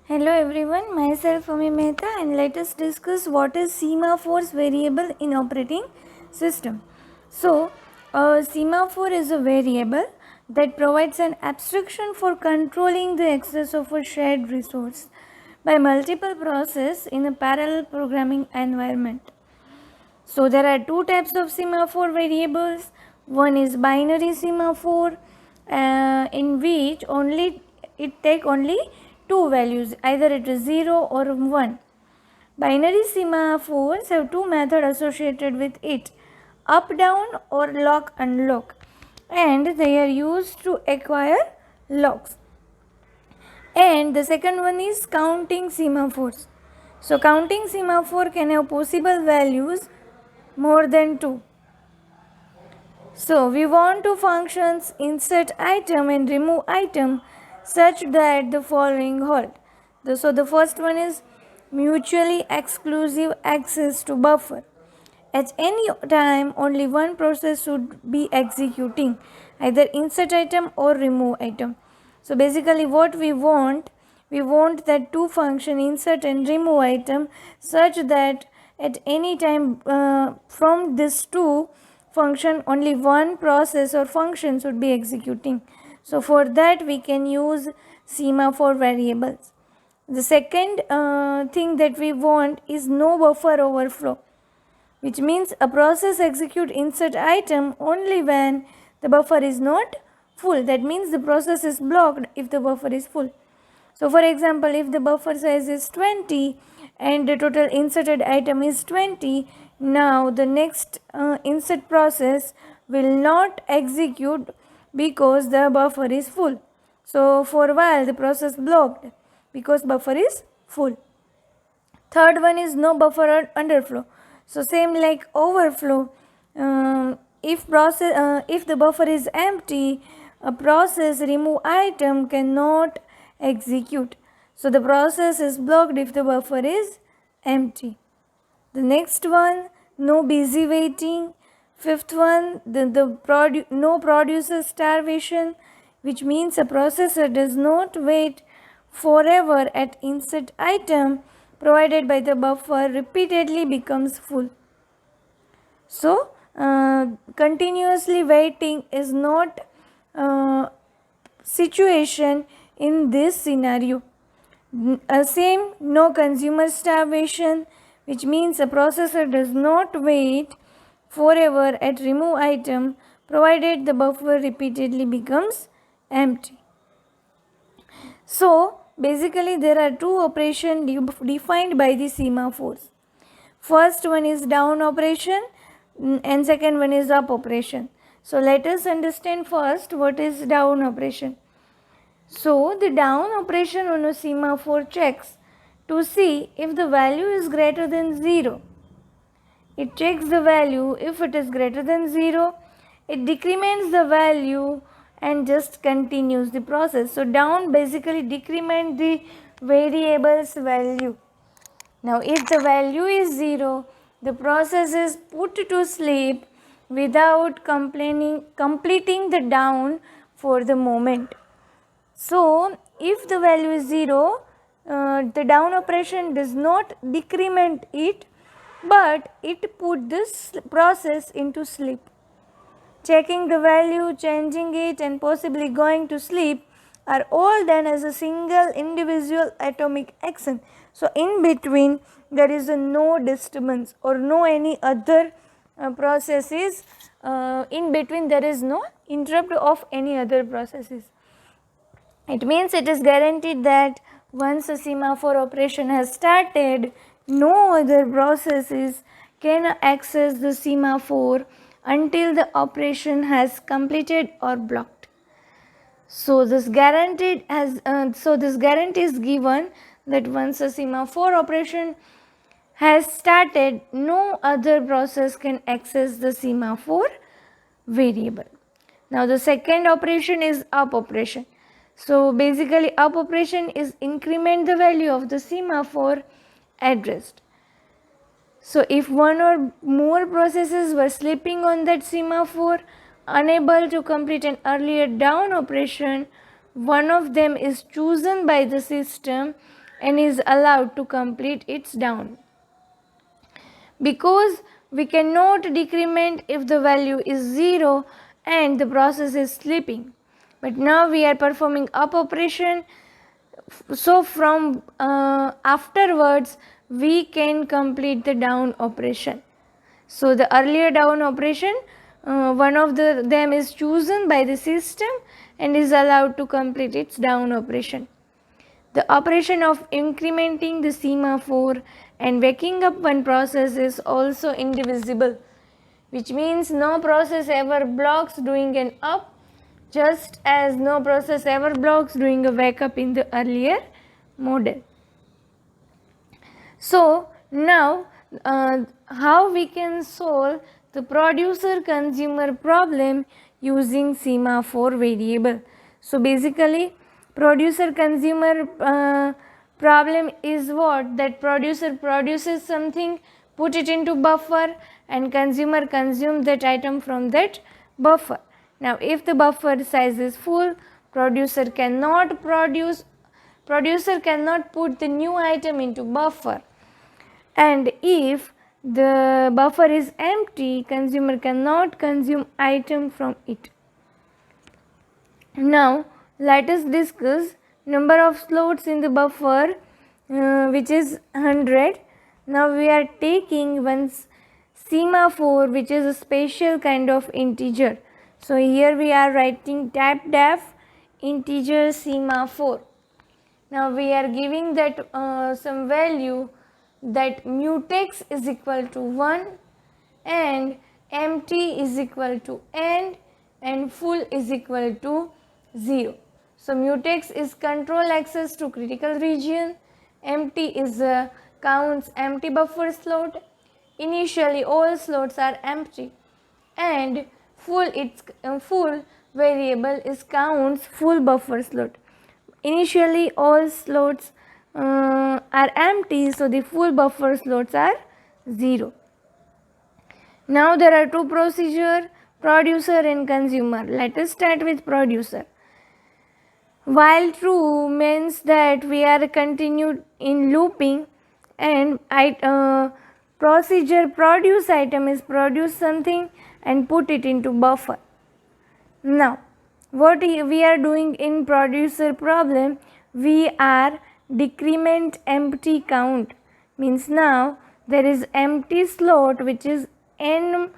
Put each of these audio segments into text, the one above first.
Hello everyone, myself Ami Mehta and let us discuss what is semaphores variable in operating system. So, a semaphore is a variable that provides an abstraction for controlling the access of a shared resource by multiple processes in a parallel programming environment. So, there are two types of semaphore variables. One is binary semaphore in which it take only two values, either it is 0 or 1. Binary semaphores have two methods associated with it, up down or lock unlock, and they are used to acquire locks. And the second one is counting semaphores. So counting semaphore can have possible values more than 2. So we want to functions insert item and remove item such that the following hold. So the first one is mutually exclusive access to buffer. At any time only one process should be executing, either insert item or remove item. So basically what we want that two function insert and remove item such that at any time from this two function only one process or function should be executing. So for that we can use semaphore variables. The second thing that we want is no buffer overflow, which means a process execute insert item only when the buffer is not full. That means the process is blocked if the buffer is full. So for example, if the buffer size is 20 and the total inserted item is 20, now the next insert process will not execute because the buffer is full. So for a while the process blocked because buffer is full. Third one is no buffer underflow. So same like overflow. If the buffer is empty, a process remove item cannot execute. So the process is blocked if the buffer is empty. The next one, no busy waiting. Fifth one, no producer starvation, which means a processor does not wait forever at insert item provided by the buffer repeatedly becomes full. So continuously waiting is not situation in this scenario. Same, no consumer starvation, which means a processor does not wait forever at remove item provided the buffer repeatedly becomes empty. So basically there are two operations defined by the semaphores. First one is down operation and second one is up operation. So let us understand first what is down operation. So the down operation on a semaphore checks to see if the value is greater than 0. It checks the value. If it is greater than 0, it decrements the value and just continues the process. So down basically decrement the variable's value. Now if the value is 0, the process is put to sleep without completing the down for the moment. So if the value is 0, the down operation does not decrement it, but it put this process into sleep. Checking the value, changing it and possibly going to sleep are all done as a single individual atomic action. So in between there is no disturbance or no any other processes. In between there is no interrupt of any other processes. It means it is guaranteed that once a semaphore operation has started, no other processes can access the semaphore until the operation has completed or blocked. So this guarantee is given that once a semaphore operation has started, no other process can access the semaphore variable. Now the second operation is up operation. So basically up operation is increment the value of the semaphore addressed. So if one or more processes were sleeping on that semaphore, unable to complete an earlier down operation, one of them is chosen by the system and is allowed to complete its down. Because we cannot decrement if the value is 0 and the process is sleeping. But now we are performing up operation, so from afterwards we can complete the down operation. So the earlier down operation, one of them is chosen by the system and is allowed to complete its down operation. The operation of incrementing the semaphore and waking up one process is also indivisible, which means no process ever blocks doing an up, just as no process ever blocks doing a wake up in the earlier model. So now how we can solve the producer consumer problem using semaphore variable. So basically producer consumer problem is what? That producer produces something, put it into buffer, and consumer consumes that item from that buffer. Now if the buffer size is full, producer cannot put the new item into buffer, and if the buffer is empty, consumer cannot consume item from it. Now let us discuss number of slots in the buffer, which is 100. Now we are taking one semaphore, which is a special kind of integer. So here we are writing type def integer semaphore. Now we are giving that some value, that mutex is equal to 1 and empty is equal to end and full is equal to 0. So mutex is control access to critical region, empty is counts empty buffer slot, initially all slots are empty, and full variable is counts full buffer slot. Initially all slots are empty, so the full buffer slots are 0. Now there are two procedures, producer and consumer. Let us start with producer. While true means that we are continued in looping, and procedure produce item is produce something and put it into buffer. Now what we are doing in producer problem, we are decrement empty count, means now there is empty slot which is n,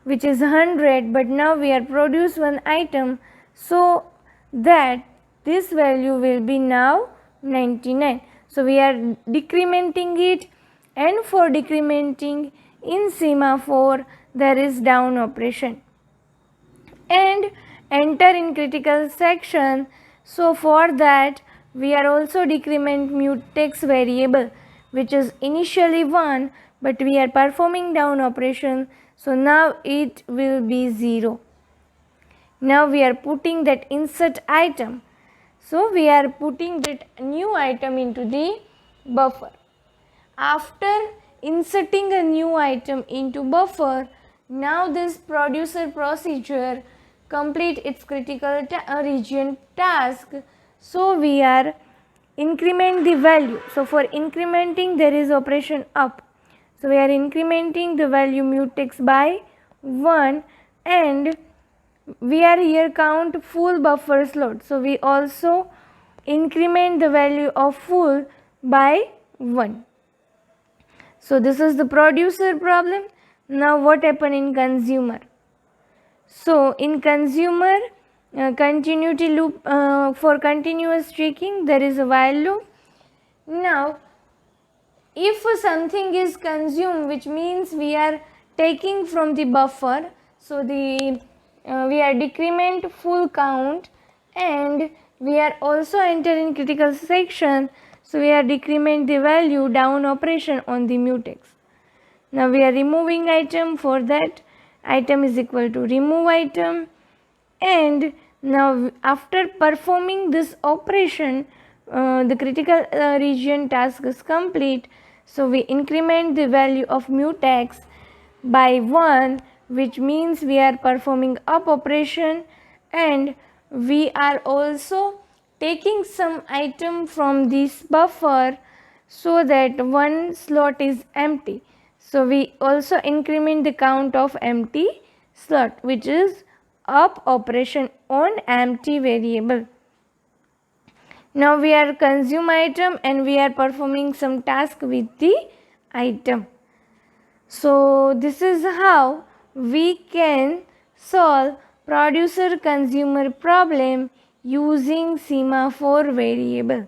which is 100, but now we are produce one item, so that this value will be now 99. So we are decrementing it, and for decrementing in semaphore there is down operation and enter in critical section. So for that we are also decrement mutex variable, which is initially 1, but we are performing down operation, so now it will be 0. Now we are putting that insert item, so we are putting that new item into the buffer. After inserting a new item into buffer, now this producer procedure complete its critical region task, so we are increment the value. So for incrementing there is operation up, so we are incrementing the value mutex by 1, and we are here count full buffer slot, so we also increment the value of full by 1. So this is the producer problem. Now what happened in consumer? So in consumer continuity loop, for continuous checking there is a while loop. Now if something is consumed, which means we are taking from the buffer, so the we are decrement full count, and we are also entering critical section, so we are decrement the value down operation on the mutex. Now we are removing item, for that item is equal to remove item, and now after performing this operation the critical region task is complete, so we increment the value of mutex by 1, which means we are performing up operation, and we are also taking some item from this buffer so that one slot is empty. So we also increment the count of empty slot, which is up operation on empty variable. Now we are consume item and we are performing some task with the item. So this is how we can solve producer consumer problem using semaphore variable.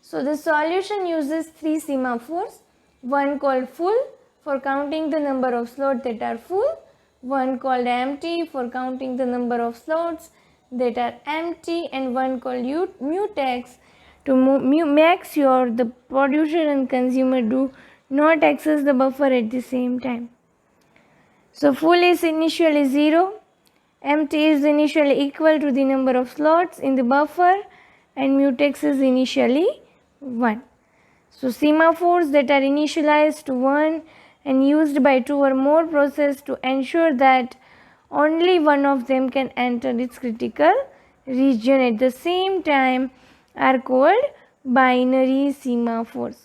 So the solution uses three semaphores, one called full for counting the number of slots that are full, one called empty for counting the number of slots that are empty, and one called mutex to make sure the producer and consumer do not access the buffer at the same time. So full is initially 0, empty is initially equal to the number of slots in the buffer, and mutex is initially 1. So semaphores that are initialized to 1 and used by 2 or more processes to ensure that only one of them can enter its critical region at the same time are called binary semaphores.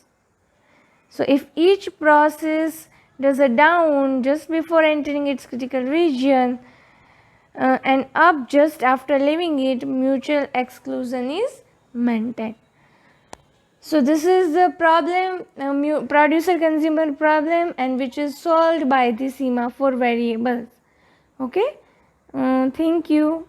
So if each process does a down just before entering its critical region and up just after leaving it, mutual exclusion is maintained. So this is the problem, producer consumer problem, and which is solved by the semaphore variables. Okay, thank you.